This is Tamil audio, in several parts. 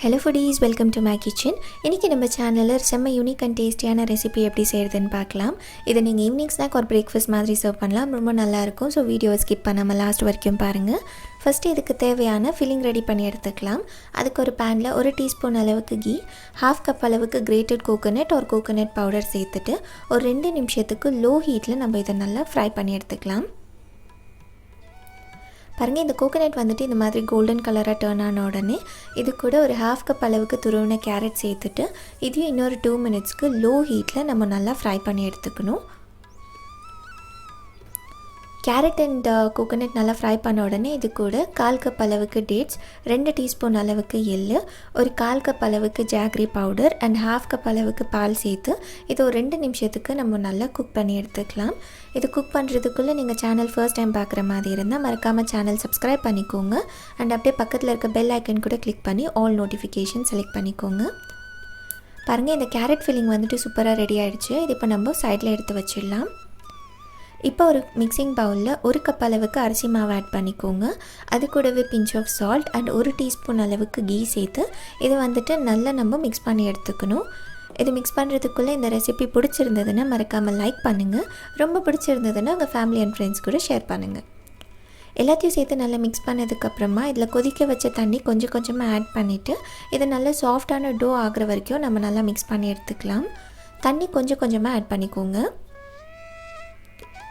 Hello foodies, welcome to my kitchen. இன்னைக்கு நம்ம சேனல்ல செம்ம யூனிக் அண்ட் டேஸ்டியான ரெசிபி எப்படி செய்யறதுன்னு பார்க்கலாம். இதை நீங்க ஈவினிங் ஸ்நாக் ஒரு பிரேக்ஃபாஸ்ட் மாதிரி சர்வ் பண்ணலாம். ரொம்ப நல்லா இருக்கும். சோ வீடியோவை ஸ்கிப் பண்ணாம லாஸ்ட் வரைக்கும் பாருங்க. ஃபர்ஸ்ட் இதுக்கு தேவையான ஃபில்லிங் ரெடி பண்ணி எடுத்துக்கலாம். அதுக்கு ஒரு panல 1 டீஸ்பூன் அளவுக்கு ghee, 1/2 கப் அளவுக்கு grated coconut or coconut powder சேர்த்துட்டு ஒரு 2 நிமிஷத்துக்கு லோ ஹீட்ல நம்ம இதை நல்லா ஃப்ரை பண்ணி எடுத்துக்கலாம். பாருங்க இந்த கோகனட் வந்துட்டு இந்த மாதிரி கோல்டன் கலரா டர்ன் ஆன உடனே இது கூட ஒரு 1/2 கப் அளவுக்கு துருவின கேரட் சேர்த்துட்டு இதையும் இன்னொரு 2 மினிட்ஸ்க்கு லோ ஹீட்ல நம்ம நல்லா ஃப்ரை பண்ணி எடுத்துக்கணும். கேரட் அண்ட் கோகனட் நல்லா ஃப்ரை பண்ண உடனே இது கூட 1/4 கப் அளவுக்கு டேட்ஸ், 2 டீஸ்பூன் அளவுக்கு எள்ளு, ஒரு 1/4 கப் அளவுக்கு ஜாகரி பவுடர் அண்ட் 1/2 கப் அளவுக்கு பால் சேர்த்து இது ஒரு 2 நிமிஷத்துக்கு நம்ம நல்லா குக் பண்ணி எடுத்துக்கலாம். இது குக் பண்ணுறதுக்குள்ளே நீங்கள் சேனல் ஃபர்ஸ்ட் டைம் பார்க்குற மாதிரி இருந்தால் மறக்காமல் சேனல் சப்ஸ்கிரைப் பண்ணிக்கோங்க அண்ட் அப்படியே பக்கத்தில் இருக்க பெல் ஐக்கன் கூட கிளிக் பண்ணி ஆல் நோட்டிஃபிகேஷன் செலக்ட் பண்ணிக்கோங்க. பாருங்கள் இந்த கேரட் ஃபில்லிங் வந்துட்டு சூப்பராக ரெடி ஆகிடுச்சு. இது இப்போ நம்ம சைடில் எடுத்து வச்சிடலாம். இப்போ ஒரு மிக்சிங் பவுலில் 1 கப் அளவுக்கு அரிசி மாவு ஆட் பண்ணிக்கோங்க. அது கூடவே pinch of salt and 1 teaspoon அளவுக்கு கீ சேர்த்து இது வந்துட்டு நல்லா நம்ம மிக்ஸ் பண்ணி எடுத்துக்கணும். இது மிக்ஸ் பண்ணுறதுக்குள்ளே இந்த ரெசிபி பிடிச்சிருந்ததுன்னா மறக்காமல் லைக் பண்ணுங்கள். ரொம்ப பிடிச்சிருந்ததுன்னா உங்கள் ஃபேமிலி அண்ட் ஃப்ரெண்ட்ஸ் கூட ஷேர் பண்ணுங்கள். எல்லாத்தையும் சேர்த்து நல்லா மிக்ஸ் பண்ணதுக்கப்புறமா இதில் கொதிக்க வச்ச தண்ணி கொஞ்சம் கொஞ்சமாக ஆட் பண்ணிவிட்டு இது நல்லா சாஃப்டான டோ ஆகிற வரைக்கும் நம்ம நல்லா மிக்ஸ் பண்ணி எடுத்துக்கலாம். தண்ணி கொஞ்சம் கொஞ்சமாக ஆட் பண்ணிக்கோங்க.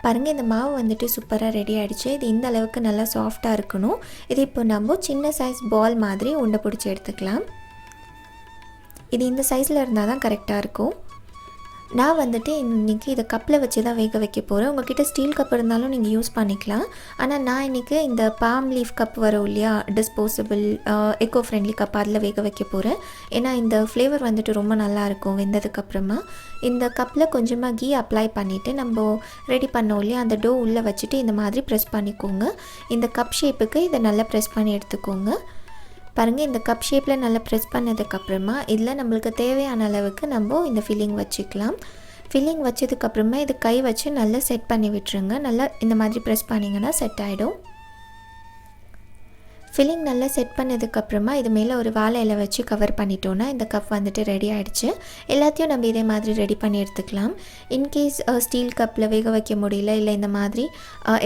பாருங்கள் இந்த மாவு வந்துட்டு சூப்பராக ரெடி ஆகிடுச்சு. இது இந்த அளவுக்கு நல்லா சாஃப்டாக இருக்கணும். இது இப்போ நம்ம சின்ன சைஸ் பால் மாதிரி உண்டை பிடிச்சி எடுத்துக்கலாம். இது இந்த சைஸில் இருந்தால் தான் கரெக்டாக இருக்கும். நான் வந்துட்டு இன்றைக்கி இதை கப்பில் வச்சு தான் வேக வைக்க போகிறேன். உங்கள்கிட்ட ஸ்டீல் கப் இருந்தாலும் நீங்கள் யூஸ் பண்ணிக்கலாம். ஆனால் நான் இன்றைக்கி இந்த பாம் லீஃப் கப் வரும் இல்லையா, டிஸ்போசபிள் எக்கோ ஃப்ரெண்ட்லி கப் அதில் வேக வைக்க போகிறேன். ஏன்னா இந்த ஃப்ளேவர் வந்துட்டு ரொம்ப நல்லாயிருக்கும். வெந்ததுக்கப்புறமா இந்த கப்பில் கொஞ்சமாக கீ அப்ளை பண்ணிவிட்டு நம்ம ரெடி பண்ணோம் இல்லையா அந்த டோ உள்ளே வச்சுட்டு இந்த மாதிரி ப்ரெஸ் பண்ணிக்கோங்க. இந்த கப் ஷேப்புக்கு இதை நல்லா ப்ரெஸ் பண்ணி எடுத்துக்கோங்க. பாருங்கள் இந்த கப் ஷேப்பில் நல்லா ப்ரெஸ் பண்ணதுக்கப்புறமா இதில் நம்மளுக்கு தேவையான அளவுக்கு நம்ம இந்த ஃபில்லிங் வச்சுக்கலாம். ஃபில்லிங் வச்சதுக்கப்புறமா இது கை வச்சு நல்லா செட் பண்ணி விட்டுருங்க. நல்லா இந்த மாதிரி ப்ரெஸ் பண்ணிங்கன்னா செட் ஆகிடும். ஃபில்லிங் நல்லா செட் பண்ணதுக்கப்புறமா இது மேலே ஒரு வாழை இலை வச்சு கவர் பண்ணிட்டோன்னா இந்த கப் வந்துட்டு ரெடி ஆகிடுச்சு. எல்லாத்தையும் நம்ம இதே மாதிரி ரெடி பண்ணி எடுத்துக்கலாம். இன்கேஸ் ஸ்டீல் கப்பில் வேக வைக்க முடியல, இல்லை இந்த மாதிரி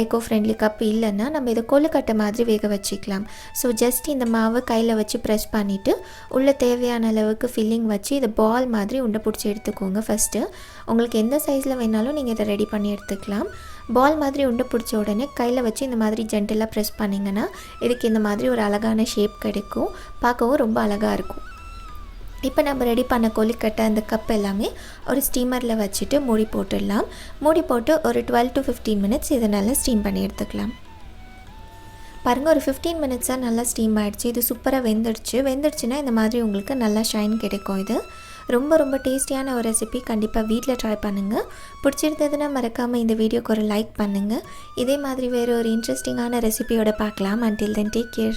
எக்கோ ஃப்ரெண்ட்லி கப் இல்லைன்னா நம்ம இதை கொழுக்கட்டை மாதிரி வேக வச்சுக்கலாம். ஸோ ஜஸ்ட் இந்த மாவை கையில் வச்சு ப்ரெஸ் பண்ணிவிட்டு உள்ளே தேவையான அளவுக்கு ஃபில்லிங் வச்சு இதை பால் மாதிரி உண்டை பிடிச்சி எடுத்துக்கோங்க. ஃபஸ்ட்டு உங்களுக்கு எந்த சைஸில் வேணாலும் நீங்கள் இதை ரெடி பண்ணி எடுத்துக்கலாம். பால் மாதிரி உண்டை பிடிச்ச உடனே கையில் வச்சு இந்த மாதிரி ஜென்டலாக ப்ரெஸ் பண்ணிங்கன்னா இதுக்கு இந்த மாதிரி ஒரு அழகான ஷேப் கிடைக்கும். பார்க்கவும் ரொம்ப அழகாக இருக்கும். இப்போ நம்ம ரெடி பண்ண கொழுக்கட்டை அந்த கப் எல்லாமே ஒரு ஸ்டீமரில் வச்சுட்டு மூடி போட்டுடலாம். மூடி போட்டு ஒரு 12 to 15 மினிட்ஸ் இதை நல்லா ஸ்டீம் பண்ணி எடுத்துக்கலாம். பாருங்கள் ஒரு 15 மினிட்ஸாக நல்லா ஸ்டீம் ஆகிடுச்சு. இது சூப்பராக வெந்துடுச்சுன்னா இந்த மாதிரி உங்களுக்கு நல்லா ஷைன் கிடைக்கும். இது ரொம்ப ரொம்ப டேஸ்டியான ஒரு ரெசிபி. கண்டிப்பாக வீட்டில் ட்ரை பண்ணுங்கள். பிடிச்சிருந்ததுன்னா மறக்காமல் இந்த வீடியோக்கு ஒரு லைக் பண்ணுங்கள். இதே மாதிரி வேறு ஒரு இன்ட்ரெஸ்டிங்கான ரெசிபியோட பார்க்கலாம். until then take care.